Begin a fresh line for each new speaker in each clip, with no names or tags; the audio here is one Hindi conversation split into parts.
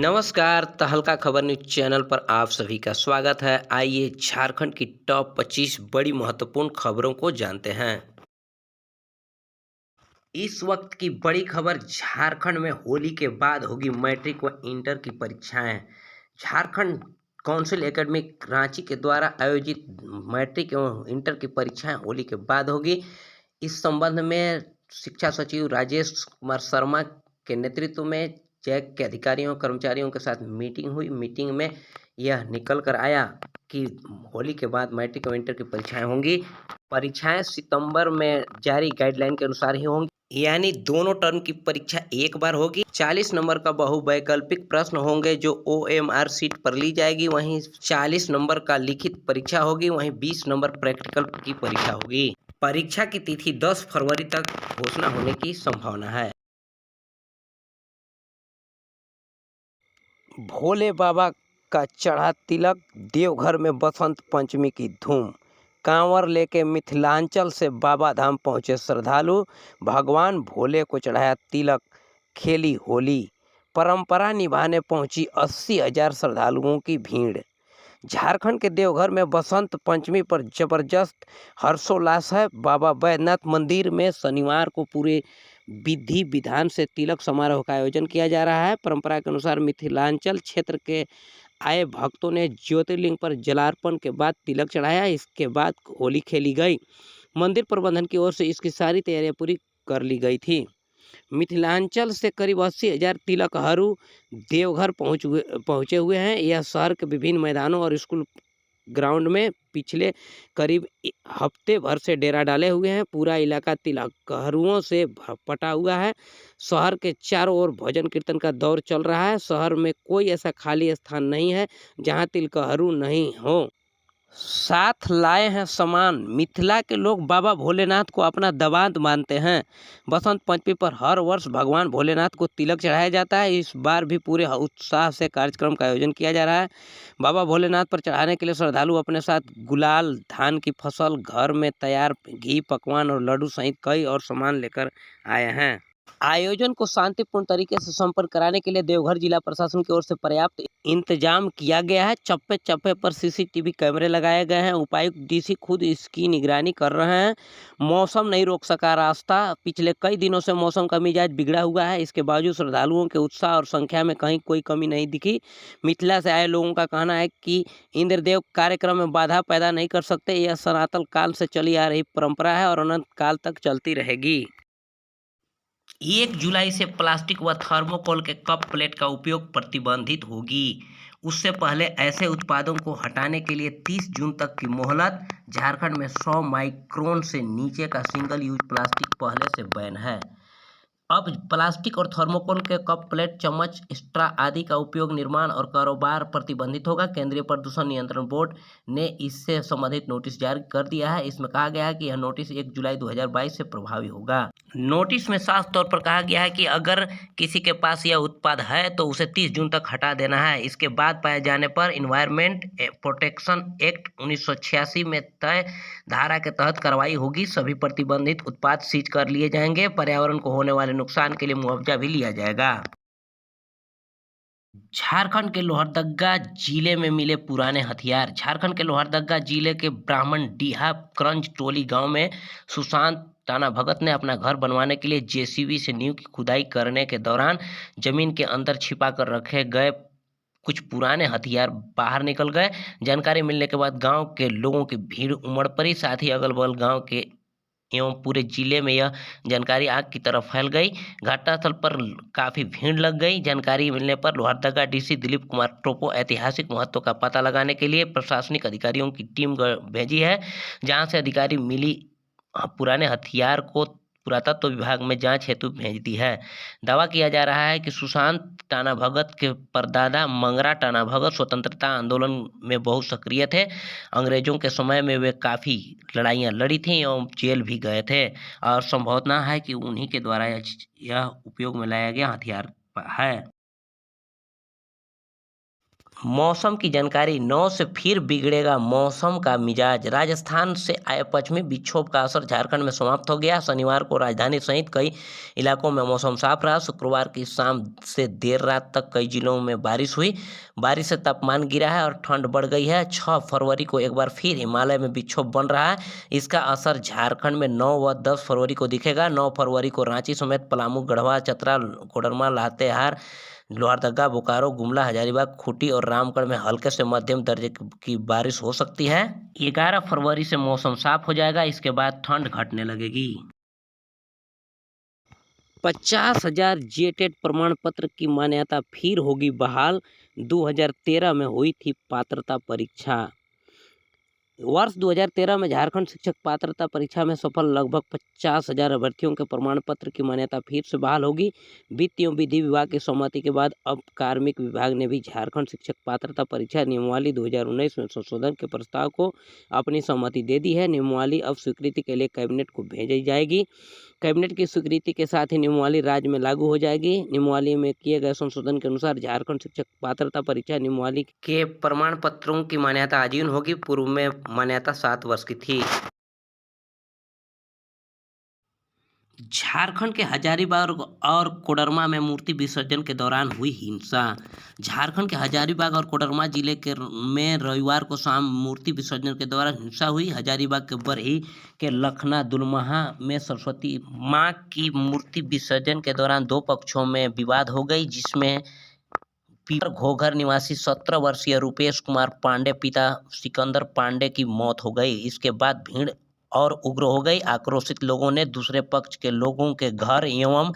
नमस्कार, तहलका खबर न्यूज चैनल पर आप सभी का स्वागत है। आइए झारखंड की टॉप 25 बड़ी महत्वपूर्ण खबरों को जानते हैं। इस वक्त की बड़ी खबर, झारखंड में होली के बाद होगी मैट्रिक व इंटर की परीक्षाएं। झारखंड काउंसिल एकेडमिक रांची के द्वारा आयोजित मैट्रिक एवं इंटर की परीक्षाएं होली के बाद होगी। इस संबंध में शिक्षा सचिव राजेश कुमार शर्मा के नेतृत्व में जैक के अधिकारियों कर्मचारियों के साथ मीटिंग हुई। मीटिंग में यह निकल कर आया कि होली के बाद मैट्रिक और इंटर की परीक्षाएं होंगी। परीक्षाएं सितंबर में जारी गाइडलाइन के अनुसार ही होंगी, यानी दोनों टर्म की परीक्षा एक बार होगी। 40 नंबर का बहुवैकल्पिक प्रश्न होंगे जो OMR सीट पर ली जाएगी। वहीं 40 नंबर का लिखित परीक्षा होगी। वहीं 20 नंबर प्रैक्टिकल की परीक्षा होगी। परीक्षा की तिथि 10 फरवरी तक घोषणा होने की संभावना है। भोले बाबा का चढ़ा तिलक, देवघर में बसंत पंचमी की धूम। कांवर लेके मिथिलांचल से बाबा धाम पहुँचे श्रद्धालु। भगवान भोले को चढ़ाया तिलक, खेली होली। परंपरा निभाने पहुंची 80,000 श्रद्धालुओं की भीड़। झारखंड के देवघर में बसंत पंचमी पर जबरदस्त हर्षोल्लास है। बाबा बैद्यनाथ मंदिर में शनिवार को पूरे विधि विधान से तिलक समारोह का आयोजन किया जा रहा है। परंपरा के अनुसार मिथिलांचल क्षेत्र के आए भक्तों ने ज्योतिर्लिंग पर जलार्पण के बाद तिलक चढ़ाया। इसके बाद होली खेली गई। मंदिर प्रबंधन की ओर से इसकी सारी तैयारियां पूरी कर ली गई थी। मिथिलांचल से करीब 80,000 तिलकहरू देवघर पहुंचे हुए हैं। यह शहर के विभिन्न मैदानों और स्कूल ग्राउंड में पिछले करीब हफ्ते भर से डेरा डाले हुए हैं। पूरा इलाका तिलकहरूओं से पटा हुआ है। शहर के चारों ओर भजन कीर्तन का दौर चल रहा है। शहर में कोई ऐसा खाली स्थान नहीं है जहां तिलकहरू नहीं हो। साथ लाए हैं सामान। मिथिला के लोग बाबा भोलेनाथ को अपना दामाद मानते हैं। बसंत पंचमी पर हर वर्ष भगवान भोलेनाथ को तिलक चढ़ाया जाता है। इस बार भी पूरे उत्साह से कार्यक्रम का आयोजन किया जा रहा है। बाबा भोलेनाथ पर चढ़ाने के लिए श्रद्धालु अपने साथ गुलाल, धान की फसल, घर में तैयार घी, पकवान और लड्डू सहित कई और सामान लेकर आए हैं। आयोजन को शांतिपूर्ण तरीके से संपन्न कराने के लिए देवघर जिला प्रशासन की ओर से पर्याप्त इंतजाम किया गया है। चप्पे चप्पे पर CCTV कैमरे लगाए गए हैं। उपायुक्त DC खुद इसकी निगरानी कर रहे हैं। मौसम नहीं रोक सका रास्ता। पिछले कई दिनों से मौसम का मिजाज बिगड़ा हुआ है। इसके बावजूद श्रद्धालुओं के उत्साह और संख्या में कहीं कोई कमी नहीं दिखी। मिथिला से आए लोगों का कहना है कि इंद्रदेव कार्यक्रम में बाधा पैदा नहीं कर सकते। यह सनातन काल से चली आ रही परंपरा है और अनंत काल तक चलती रहेगी। 1 जुलाई से प्लास्टिक व थर्मोकोल के कप प्लेट का उपयोग प्रतिबंधित होगी। उससे पहले ऐसे उत्पादों को हटाने के लिए 30 जून तक की मोहलत। झारखंड में 100 माइक्रोन से नीचे का सिंगल यूज प्लास्टिक पहले से बैन है। अब प्लास्टिक और थर्मोकोल के कप, प्लेट, चम्मच, स्ट्रा आदि का उपयोग, निर्माण और कारोबार प्रतिबंधित होगा। केंद्रीय प्रदूषण नियंत्रण बोर्ड ने इससे संबंधित नोटिस जारी कर दिया है। इसमें कहा गया है कि यह नोटिस 1 जुलाई 2022 से प्रभावी होगा। नोटिस में साफ तौर पर कहा गया है कि अगर किसी के पास यह उत्पाद है तो उसे 30 जून तक हटा देना है। इसके बाद पाए जाने पर इन्वायरमेंट प्रोटेक्शन एक्ट 1986 में तय धारा के तहत कार्रवाई होगी। सभी प्रतिबंधित उत्पाद सीज कर लिए जाएंगे। पर्यावरण को होने वाले नुकसान के लिए मुआवजा भी लिया जाएगा। झारखंड के लोहरदगा जिले में मिले पुराने हथियार। झारखंड के लोहरदगा जिले के ब्राह्मण डीहा क्रंज टोली गांव में सुशांत टाना भगत ने अपना घर बनवाने के लिए JCB से नींव की खुदाई करने के दौरान जमीन के अंदर छिपा कर रखे गए कुछ पुराने हथियार बाहर निकल गए। जानकारी मिलने के बाद गांव के लोगों की भीड़ उमड़ पड़ी। साथ ही अगल बगल गांव के एवं पूरे जिले में यह जानकारी आग की तरफ फैल गई। घटनास्थल पर काफी भीड़ लग गई। जानकारी मिलने पर लोहरदगा DC दिलीप कुमार टोपो ऐतिहासिक महत्व का पता लगाने के लिए प्रशासनिक अधिकारियों की टीम भेजी है, जहां से अधिकारी मिली पुराने हथियार को पुरातत्व विभाग में जांच हेतु भेज दी है। दावा किया जा रहा है कि सुशांत टाना भगत के परदादा मंगरा टाना भगत स्वतंत्रता आंदोलन में बहुत सक्रिय थे। अंग्रेजों के समय में वे काफ़ी लड़ाइयाँ लड़ी थीं एवं जेल भी गए थे और संभावना है कि उन्हीं के द्वारा यह उपयोग में लाया गया हथियार है। मौसम की जानकारी 9 से फिर बिगड़ेगा मौसम का मिजाज। राजस्थान से आए पश्चिमी विक्षोभ का असर झारखंड में समाप्त हो गया। शनिवार को राजधानी सहित कई इलाकों में मौसम साफ रहा। शुक्रवार की शाम से देर रात तक कई जिलों में बारिश हुई। बारिश से तापमान गिरा है और ठंड बढ़ गई है। 6 फरवरी को एक बार फिर हिमालय में विक्षोभ बन रहा है। इसका असर झारखंड में 9 व 10 फरवरी को दिखेगा। 9 फरवरी को रांची समेत पलामू, गढ़वा, चतरा, कोडरमा, लातेहार, लोहरदगा, बोकारो, गुमला, हजारीबाग, खूंटी और रामगढ़ में हल्के से मध्यम दर्जे की बारिश हो सकती है। 11 फरवरी से मौसम साफ हो जाएगा। इसके बाद ठंड घटने लगेगी। 50,000 जेटेट प्रमाण पत्र की मान्यता फिर होगी बहाल। 2013 में हुई थी पात्रता परीक्षा। वर्ष 2013 में झारखंड शिक्षक पात्रता परीक्षा में सफल लगभग 50,000 अभ्यर्थियों के प्रमाण पत्र की मान्यता फिर से बहाल होगी। वित्त एवं विधि विभाग की सहमति के बाद अब कार्मिक विभाग ने भी झारखंड शिक्षक पात्रता परीक्षा नियमावली 2019 में संशोधन के प्रस्ताव को अपनी सहमति दे दी है। नियमावली अब स्वीकृति के लिए कैबिनेट को भेजी जाएगी। कैबिनेट की स्वीकृति के साथ ही नियमावली राज्य में लागू हो जाएगी। नियमावली में किए गए संशोधन के अनुसार झारखंड शिक्षक पात्रता परीक्षा नियमावली के प्रमाण पत्रों की मान्यता आजीवन होगी। पूर्व में मान्यता 7 वर्ष की थी। झारखंड के हजारीबाग और कोडरमा में मूर्ति विसर्जन के दौरान हुई हिंसा। झारखंड के हजारीबाग और कोडरमा जिले में रविवार को शाम मूर्ति विसर्जन के दौरान हिंसा हुई। हजारीबाग के बरही के लखना दुलमहा में सरस्वती मां की मूर्ति विसर्जन के दौरान 2 पक्षों में विवाद हो गई, जिसमें पीपर घोघर निवासी 17 वर्षीय रुपेश कुमार पांडे पिता सिकंदर पांडे की मौत हो गई। इसके बाद भीड़ और उग्र हो गई। आक्रोशित लोगों ने दूसरे पक्ष के लोगों के घर एवं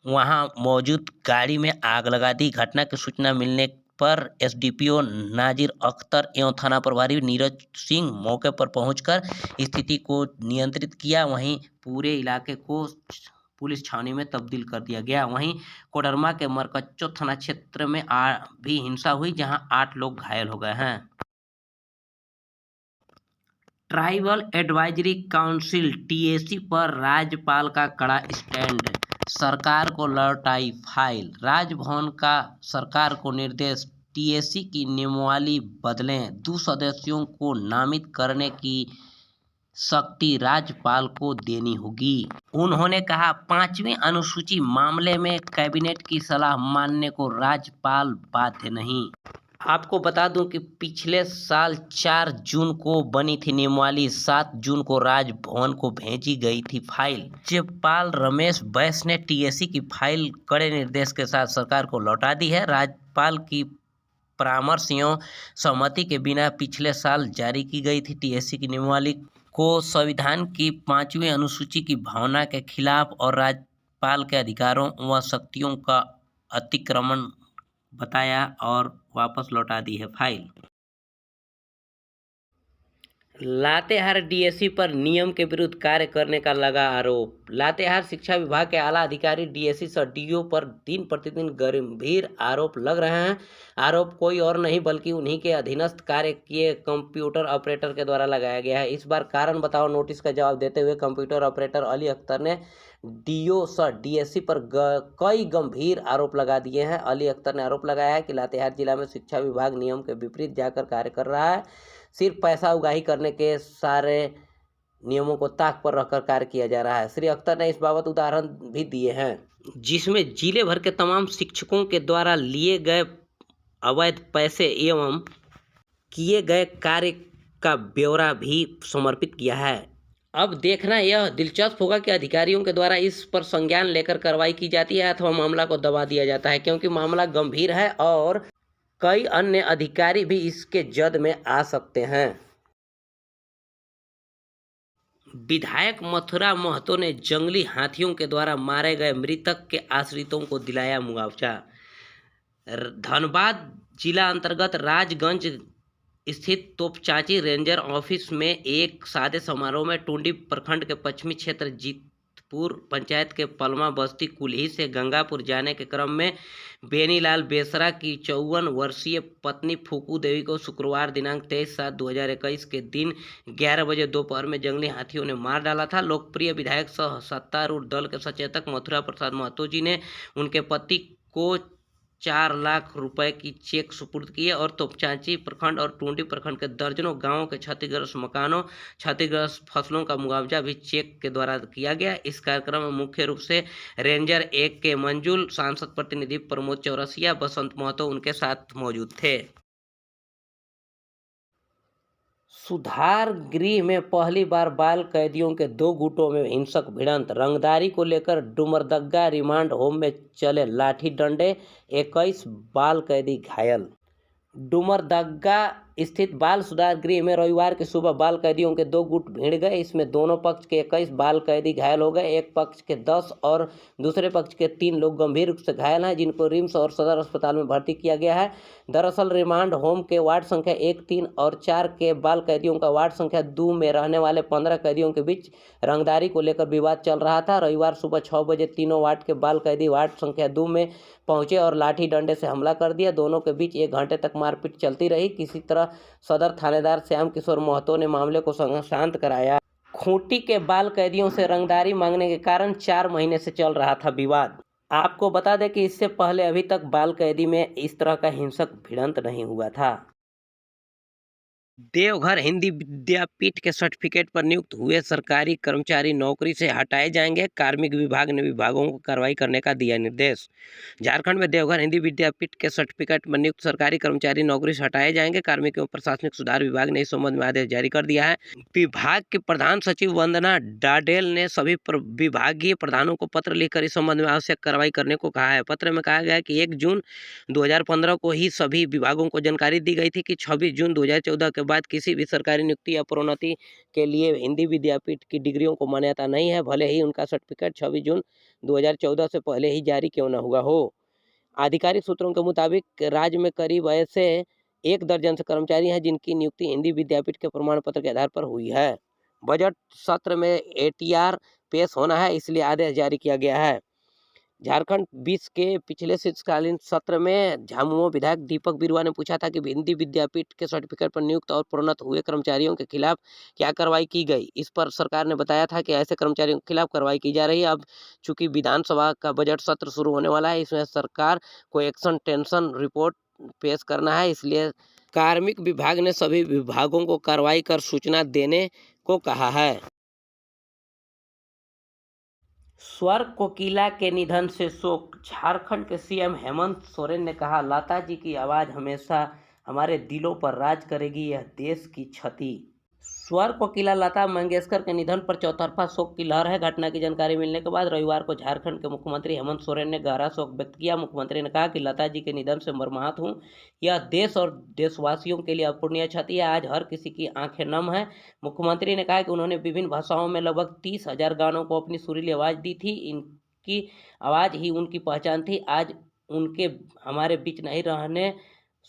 वहां मौजूद गाड़ी में आग लगा दी। घटना की सूचना मिलने पर एसडीपीओ नाजिर अख्तर एवं थाना प्रभारी नीरज सिंह मौके पर पहुंचकर स्थिति को नियंत्रित किया। वहीं पूरे इलाके को पुलिस छावनी में तब्दील कर दिया गया। वहीं कोडरमा के मरकच्चो थाना क्षेत्र में भी हिंसा हुई, जहां 8 लोग घायल हो गए हैं। ट्राइबल एडवाइजरी काउंसिल टीएसी पर राज्यपाल का कड़ा स्टैंड। सरकार को लौटाई फाइल। राजभवन का सरकार को निर्देश, टीएसी की नियमावली बदलें। 2 सदस्यों को नामित करने की शक्ति राज्यपाल को देनी होगी। उन्होंने कहा, 5वीं अनुसूची मामले में कैबिनेट की सलाह मानने को राज्यपाल बाध्य नहीं। आपको बता दूं कि पिछले साल 4 जून को बनी थी नियमावली। 7 जून को राजभवन को भेजी गई थी फाइल। राज्यपाल रमेश बैस ने टीएसी की फाइल कड़े निर्देश के साथ सरकार को लौटा दी है। राज्यपाल की परामर्श एवं सहमति के बिना पिछले साल जारी की गई थी टीएसी की नियमावली को संविधान की 5वीं अनुसूची की भावना के खिलाफ और राज्यपाल के अधिकारों व शक्तियों का अतिक्रमण बताया और वापस लौटा दी है फाइल। लातेहार डीएसी पर नियम के विरुद्ध कार्य करने का लगा आरोप। लातेहार शिक्षा विभाग के आला अधिकारी डीएसी सह डीओ पर दिन प्रतिदिन गंभीर आरोप लग रहे हैं। आरोप कोई और नहीं बल्कि उन्हीं के अधीनस्थ कार्य किए कंप्यूटर ऑपरेटर के द्वारा लगाया गया है। इस बार कारण बताओ नोटिस का जवाब देते हुए कंप्यूटर ऑपरेटर अली अख्तर ने डीओ सह डीएससी पर कई गंभीर आरोप लगा दिए हैं। अली अख्तर ने आरोप लगाया है कि लातेहार जिला में शिक्षा विभाग नियम के विपरीत जाकर कार्य कर रहा है। सिर्फ पैसा उगाही करने के सारे नियमों को ताक पर रखकर कार्य किया जा रहा है। श्री अख्तर ने इस बाबत उदाहरण भी दिए हैं, जिसमें जिले भर के तमाम शिक्षकों के द्वारा लिए गए अवैध पैसे एवं किए गए कार्य का ब्यौरा भी समर्पित किया है। अब देखना यह दिलचस्प होगा कि अधिकारियों के द्वारा इस पर संज्ञान लेकर कार्रवाई की जाती है अथवा मामला को दबा दिया जाता है, क्योंकि मामला गंभीर है और कई अन्य अधिकारी भी इसके जद में आ सकते हैं। विधायक मथुरा महतो ने जंगली हाथियों के द्वारा मारे गए मृतक के आश्रितों को दिलाया मुआवजा। धनबाद जिला अंतर्गत राजगंज स्थित तोपचांची रेंजर ऑफिस में एक सादे समारोह में टुंडी प्रखंड के पश्चिमी क्षेत्र जीतपुर पंचायत के पलमा बस्ती कुल्ही से गंगापुर जाने के क्रम में बेनीलाल बेसरा की 54 वर्षीय पत्नी फूकू देवी को शुक्रवार दिनांक 23/7/2021 के दिन 11 बजे दोपहर में जंगली हाथियों ने मार डाला था। लोकप्रिय विधायक सह सत्तारूढ़ दल के सचेतक मथुरा प्रसाद महतो जी ने उनके पति को 4 लाख रुपए की चेक सुपुर्द किए और तोपचांची प्रखंड और टूंडी प्रखंड के दर्जनों गांवों के क्षतिग्रस्त मकानों, क्षतिग्रस्त फसलों का मुआवजा भी चेक के द्वारा किया गया। इस कार्यक्रम में मुख्य रूप से रेंजर 1 के मंजुल, सांसद प्रतिनिधि प्रमोद चौरसिया, बसंत महतो उनके साथ मौजूद थे। सुधार गृह में पहली बार बाल कैदियों के 2 गुटों में हिंसक भिड़ंत, रंगदारी को लेकर डुमरदग्गा रिमांड होम में चले लाठी डंडे, 21 बाल कैदी घायल। डुमरदग्गा स्थित बाल सुधार गृह में रविवार की सुबह बाल कैदियों के 2 गुट भिड़ गए। इसमें दोनों पक्ष के 21 बाल कैदी घायल हो गए। एक पक्ष के 10 और दूसरे पक्ष के 3 लोग गंभीर रूप से घायल हैं, जिनको रिम्स और सदर अस्पताल में भर्ती किया गया है। दरअसल रिमांड होम के वार्ड संख्या 1, 3 और 4 के बाल कैदियों का वार्ड संख्या 2 में रहने वाले 15 कैदियों के बीच रंगदारी को लेकर विवाद चल रहा था। रविवार सुबह 6 बजे तीनों वार्ड के बाल कैदी वार्ड संख्या 2 में पहुंचे और लाठी डंडे से हमला कर दिया। दोनों के बीच 1 घंटे तक मारपीट चलती रही। किसी तरह सदर थानेदार श्याम किशोर महतो ने मामले को शांत कराया। खूंटी के बाल कैदियों से रंगदारी मांगने के कारण 4 महीने से चल रहा था विवाद। आपको बता दें कि इससे पहले अभी तक बाल कैदी में इस तरह का हिंसक भिड़ंत नहीं हुआ था। देवघर हिंदी विद्यापीठ के सर्टिफिकेट पर नियुक्त हुए सरकारी कर्मचारी नौकरी से हटाए जाएंगे। कार्मिक विभाग ने विभागों को कार्रवाई करने का दिया निर्देश। झारखंड में देवघर हिंदी विद्यापीठ के सर्टिफिकेट पर नियुक्त सरकारी कर्मचारी नौकरी से हटाए जाएंगे। कार्मिक एवं प्रशासनिक सुधार विभाग ने इस संबंध में आदेश जारी कर दिया है। विभाग के प्रधान सचिव वंदना डाडेल ने सभी विभागीय प्रधानों को पत्र लिखकर इस संबंध में आवश्यक कार्रवाई करने को कहा है। पत्र में कहा गया है कि 1 जून 2015 को ही सभी विभागों को जानकारी दी गई थी कि 26 जून 2014 के बाद किसी भी सरकारी नियुक्ति या प्रोन्नति के लिए हिंदी विद्यापीठ की डिग्रियों को मान्यता नहीं है, भले ही उनका सर्टिफिकेट 26 जून 2014 से पहले ही जारी क्यों न हुआ हो। आधिकारिक सूत्रों के मुताबिक राज्य में करीब ऐसे 1 दर्जन से कर्मचारी हैं जिनकी नियुक्ति हिंदी विद्यापीठ के प्रमाण पत्र के आधार पर हुई है। बजट सत्र में ATR पेश होना है, इसलिए आदेश जारी किया गया है। झारखंड 20 के पिछले शीतकालीन सत्र में झामुमो विधायक दीपक बिरुआ ने पूछा था कि हिंदी विद्यापीठ के सर्टिफिकेट पर नियुक्त और प्रोन्नत हुए कर्मचारियों के खिलाफ क्या कार्रवाई की गई। इस पर सरकार ने बताया था कि ऐसे कर्मचारियों के खिलाफ कार्रवाई की जा रही है। अब चूंकि विधानसभा का बजट सत्र शुरू होने वाला है, इसमें सरकार को एक्शन टेंशन रिपोर्ट पेश करना है, इसलिए कार्मिक विभाग ने सभी विभागों को कार्रवाई कर सूचना देने को कहा है। स्वर कोकिला के निधन से शोक, झारखंड के CM हेमंत सोरेन ने कहा, लता जी की आवाज़ हमेशा हमारे दिलों पर राज करेगी, यह देश की क्षति। स्वर कोकिला लता मंगेशकर के निधन पर चौतरफा शोक की लहर है। घटना की जानकारी मिलने के बाद रविवार को झारखंड के मुख्यमंत्री हेमंत सोरेन ने गहरा शोक व्यक्त किया। मुख्यमंत्री ने कहा कि लता जी के निधन से मर्माहत हूं, यह देश और देशवासियों के लिए अपूरणीय क्षति है। आज हर किसी की आंखें नम हैं। मुख्यमंत्री ने कहा कि उन्होंने विभिन्न भाषाओं में लगभग 30,000 गानों को अपनी सुरीली आवाज़ दी थी। इनकी आवाज़ ही उनकी पहचान थी। आज उनके हमारे बीच नहीं रहने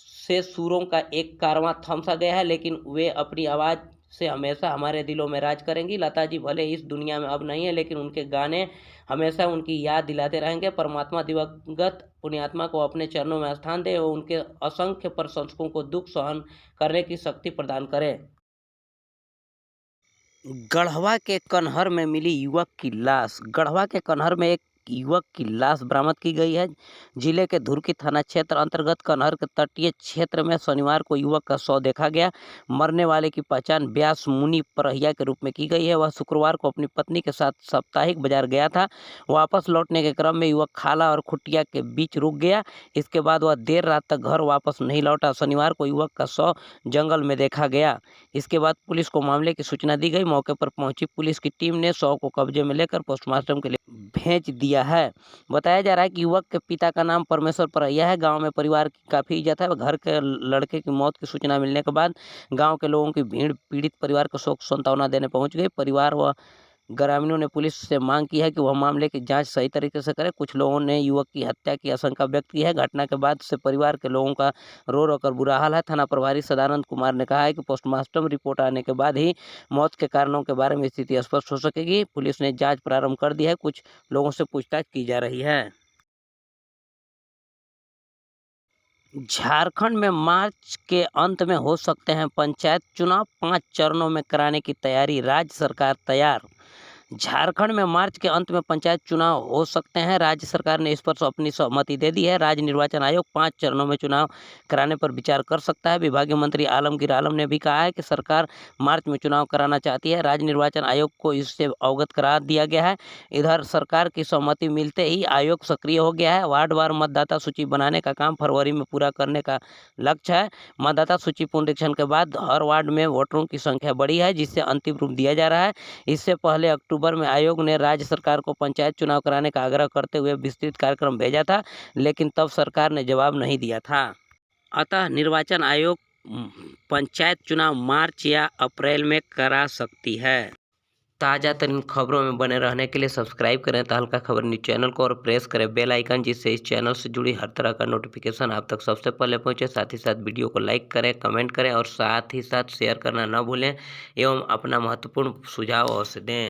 से सुरों का एक कारवां थम सा गया है, लेकिन वे अपनी आवाज़ से हमेशा हमारे दिलों में राज करेंगी। लता जी भले इस दुनिया में अब नहीं है, लेकिन उनके गाने हमेशा उनकी याद दिलाते रहेंगे। परमात्मा दिवंगत पुण्यात्मा को अपने चरणों में स्थान दे और उनके असंख्य प्रशंसकों को दुख सहन करने की शक्ति प्रदान करे। गढ़वा के कन्हर में मिली युवक की लाश। गढ़वा के कन्हर में एक युवक की लाश बरामद की गई है। जिले के धुरकी थाना क्षेत्र अंतर्गत कन्हर के तटीय क्षेत्र में शनिवार को युवक का शव देखा गया। मरने वाले की पहचान व्यास मुनि परहिया के रूप में की गई है। वह शुक्रवार को अपनी पत्नी के साथ साप्ताहिक बाजार गया था। वापस लौटने के क्रम में युवक खाला और खुटिया के बीच रुक गया। इसके बाद वह देर रात तक घर वापस नहीं लौटा। शनिवार को युवक का शव जंगल में देखा गया। इसके बाद पुलिस को मामले की सूचना दी गई। मौके पर पहुंची पुलिस की टीम ने शव को कब्जे में लेकर पोस्टमार्टम के लिए भेज दिया है। बताया जा रहा है कि युवक के पिता का नाम परमेश्वर परहिया है। गांव में परिवार की काफ़ी इज्जत है। घर के लड़के की मौत की सूचना मिलने के बाद गांव के लोगों की भीड़ पीड़ित परिवार को शोक संतावना देने पहुंच गई। परिवार व ग्रामीणों ने पुलिस से मांग की है कि वह मामले की जांच सही तरीके से करे। कुछ लोगों ने युवक की हत्या की आशंका व्यक्त की है। घटना के बाद से परिवार के लोगों का रो रो कर बुरा हाल है। थाना प्रभारी सदानंद कुमार ने कहा है कि पोस्टमार्टम रिपोर्ट आने के बाद ही मौत के कारणों के बारे में स्थिति स्पष्ट हो सकेगी। पुलिस ने जांच प्रारंभ कर दी है। कुछ लोगों से पूछताछ की जा रही है। झारखंड में मार्च के अंत में हो सकते हैं पंचायत चुनाव। 5 चरणों में कराने की तैयारी, राज्य सरकार तैयार। झारखंड में मार्च के अंत में पंचायत चुनाव हो सकते हैं। राज्य सरकार ने इस पर अपनी सहमति दे दी है। राज्य निर्वाचन आयोग 5 चरणों में चुनाव कराने पर विचार कर सकता है। विभागीय मंत्री आलमगीर आलम ने भी कहा है कि सरकार मार्च में चुनाव कराना चाहती है। राज्य निर्वाचन आयोग को इससे अवगत करा दिया गया है। इधर सरकार की सहमति मिलते ही आयोग सक्रिय हो गया है। वार्डवार मतदाता सूची बनाने का काम फरवरी में पूरा करने का लक्ष्य है। मतदाता सूची पुनरीक्षण के बाद हर वार्ड में वोटरों की संख्या बढ़ी है, जिससे अंतिम रूप दिया जा रहा है। इससे पहले अक्टूबर में आयोग ने राज्य सरकार को पंचायत चुनाव कराने का आग्रह करते हुए विस्तृत कार्यक्रम भेजा था, लेकिन तब सरकार ने जवाब नहीं दिया था। अतः निर्वाचन आयोग पंचायत चुनाव मार्च या अप्रैल में करा सकती है। ताज़ा तरीन खबरों में बने रहने के लिए सब्सक्राइब करें तहलका खबर न्यूज चैनल को और प्रेस करें बेल आइकन, जिससे इस चैनल से जुड़ी हर तरह का नोटिफिकेशन आप तक सबसे पहले पहुंचे। साथ ही साथ वीडियो को लाइक करें, कमेंट करें और साथ ही साथ शेयर करना न भूलें एवं अपना महत्वपूर्ण सुझाव अवश्य दें।